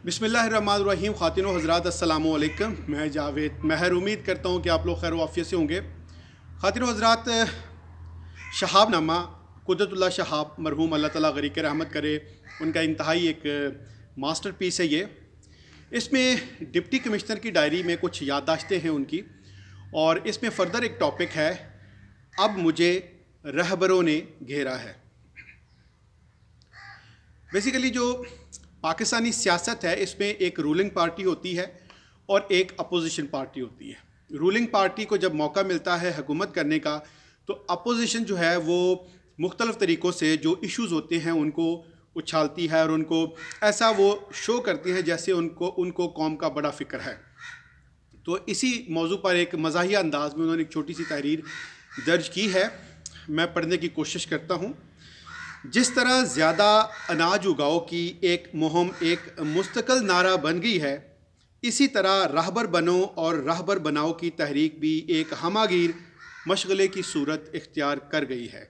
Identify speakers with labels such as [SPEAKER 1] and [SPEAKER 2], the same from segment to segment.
[SPEAKER 1] बिस्मिल्लाहिर्रहमानिर्रहीम। ख़ातिन व हज़रात अस्सलामु अलैकुम। मैं जावेद महर उम्मीद करता हूँ कि आप लोग खैर वाफ़ियत से होंगे। ख़ातिन व हज़रात, शहाब नामा कुदरतुल्लाह शहाब मरहूम अल्लाह ताला गरीक़ रहमत करे, उनका इंतहाई एक मास्टर पीस है ये। इसमें डिप्टी कमिश्नर की डायरी में कुछ याददाश्तें हैं उनकी, और इसमें फ़र्दर एक टॉपिक है, अब मुझे रहबरों ने घेरा है। बेसिकली जो पाकिस्तानी सियासत है, इसमें एक रूलिंग पार्टी होती है और एक अपोजिशन पार्टी होती है। रूलिंग पार्टी को जब मौका मिलता है हुकूमत करने का, तो अपोजिशन जो है वो मुख्तलिफ़ तरीक़ों से जो इश्यूज़ होते हैं उनको उछालती है और उनको ऐसा वो शो करती है जैसे उनको कौम का बड़ा फ़िक्र है। तो इसी मौजू पर एक मज़ाहिया अंदाज़ में उन्होंने एक छोटी सी तहरीर दर्ज की है। मैं पढ़ने की कोशिश करता हूँ। जिस तरह ज़्यादा अनाज उगाओ की एक मुहिम एक मुस्तकिल नारा बन गई है, इसी तरह रहबर बनो और रहबर बनाओ की तहरीक भी एक हमागीर मशगले की सूरत इख्तियार कर गई है।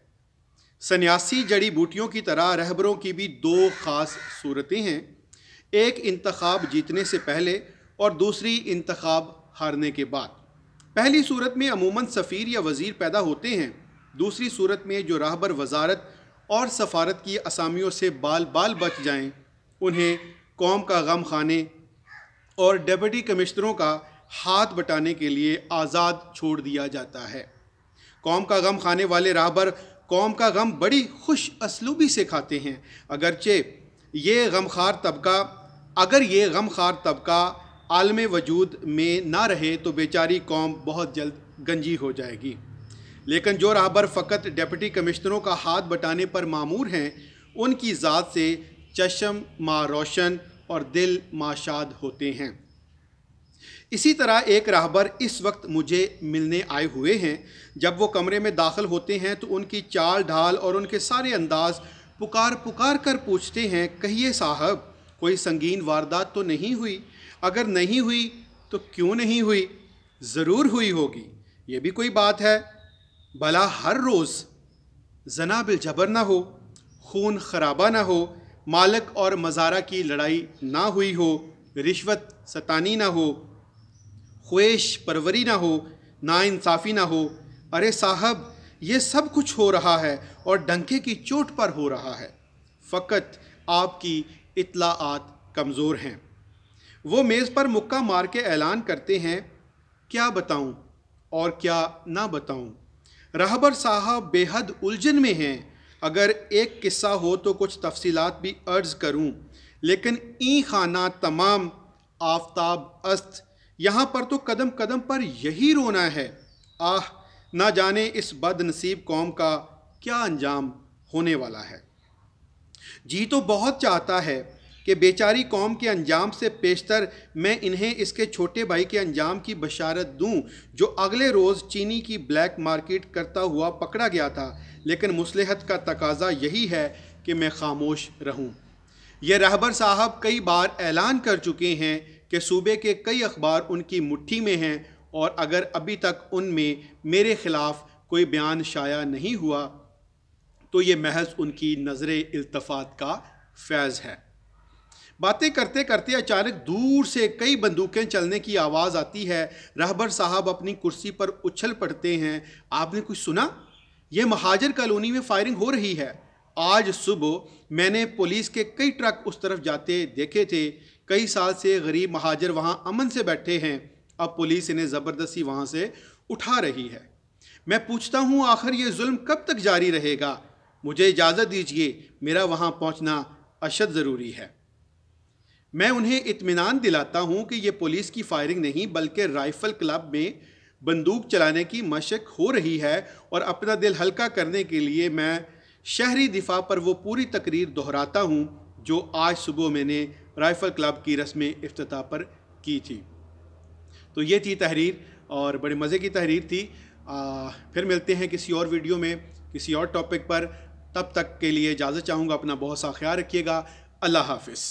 [SPEAKER 1] सन्यासी जड़ी बूटियों की तरह रहबरों की भी दो ख़ास सूरतें हैं, एक इंतखाब जीतने से पहले और दूसरी इंतखाब हारने के बाद। पहली सूरत में अमूमन सफ़ीर या वज़ीर पैदा होते हैं, दूसरी सूरत में जो रहबर वज़ारत और सफ़ारत की असामियों से बाल बाल बच जाएं, उन्हें कौम का गम खाने और डिप्टी कमिश्नरों का हाथ बटाने के लिए आज़ाद छोड़ दिया जाता है। कौम का गम खाने वाले रहबर कौम का गम बड़ी खुश असलूबी से खाते हैं। अगर ये गमखार तबका आलम वजूद में ना रहे तो बेचारी कौम बहुत जल्द गंजी हो जाएगी। लेकिन जो रहबर फ़कत डिप्टी कमिश्नरों का हाथ बटाने पर मामूर हैं, उनकी ज़ात से चश्म माँ रोशन और दिल माशाद होते हैं। इसी तरह एक रहबर इस वक्त मुझे मिलने आए हुए हैं। जब वो कमरे में दाखिल होते हैं तो उनकी चाल ढाल और उनके सारे अंदाज़ पुकार कर पूछते हैं, कहिए साहब, कोई संगीन वारदात तो नहीं हुई? अगर नहीं हुई तो क्यों नहीं हुई? ज़रूर हुई होगी, ये भी कोई बात है। भला हर रोज़ जना बिल जबर ना हो, खून खराबा ना हो, मालिक और मज़ारा की लड़ाई ना हुई हो, रिश्वत सतानी ना हो, ख्वेश परवरी ना हो, नाइंसाफ़ी ना हो। अरे साहब, ये सब कुछ हो रहा है और डंके की चोट पर हो रहा है। फ़कत आपकी इत्लाआत कमज़ोर हैं। वो मेज़ पर मुक्का मार के ऐलान करते हैं, क्या बताऊं और क्या ना बताऊं। रहबर साहब बेहद उलझन में हैं। अगर एक किस्सा हो तो कुछ तफसीलात भी अर्ज़ करूं, लेकिन ई खाना तमाम आफताब अस्त, यहाँ पर तो कदम कदम पर यही रोना है। आह, ना जाने इस बदनसीब कौम का क्या अंजाम होने वाला है। जी तो बहुत चाहता है कि बेचारी कौम के अंजाम से पेशतर मैं इन्हें इसके छोटे भाई के अंजाम की बशारत दूं, जो अगले रोज़ चीनी की ब्लैक मार्केट करता हुआ पकड़ा गया था। लेकिन मुसलहत का तकाजा यही है कि मैं खामोश रहूं। यह रहबर साहब कई बार ऐलान कर चुके हैं कि सूबे के कई अखबार उनकी मुट्ठी में हैं, और अगर अभी तक उनमें मेरे ख़िलाफ़ कोई बयान शाया नहीं हुआ तो ये महज उनकी नज़र इल्तफ़ात का फैज़ है। बातें करते करते अचानक दूर से कई बंदूकें चलने की आवाज़ आती है। रहबर साहब अपनी कुर्सी पर उछल पड़ते हैं। आपने कुछ सुना? ये महाजर कॉलोनी में फायरिंग हो रही है। आज सुबह मैंने पुलिस के कई ट्रक उस तरफ जाते देखे थे। कई साल से गरीब महाजर वहाँ अमन से बैठे हैं, अब पुलिस इन्हें ज़बरदस्ती वहाँ से उठा रही है। मैं पूछता हूँ, आखिर ये जुल्म कब तक जारी रहेगा? मुझे इजाज़त दीजिए, मेरा वहाँ पहुँचना अशद ज़रूरी है। मैं उन्हें इत्मीनान दिलाता हूँ कि ये पुलिस की फायरिंग नहीं, बल्कि राइफ़ल क्लब में बंदूक चलाने की मशक हो रही है, और अपना दिल हल्का करने के लिए मैं शहरी दिफा पर वो पूरी तकरीर दोहराता हूँ जो आज सुबह मैंने राइफ़ल क्लब की रस्म इफ्तिताह पर की थी। तो ये थी तहरीर, और बड़े मज़े की तहरीर थी। फिर मिलते हैं किसी और वीडियो में किसी और टॉपिक पर। तब तक के लिए इजाज़त चाहूँगा। अपना बहुत सा ख्याल रखिएगा। अल्लाह हाफ़िज़।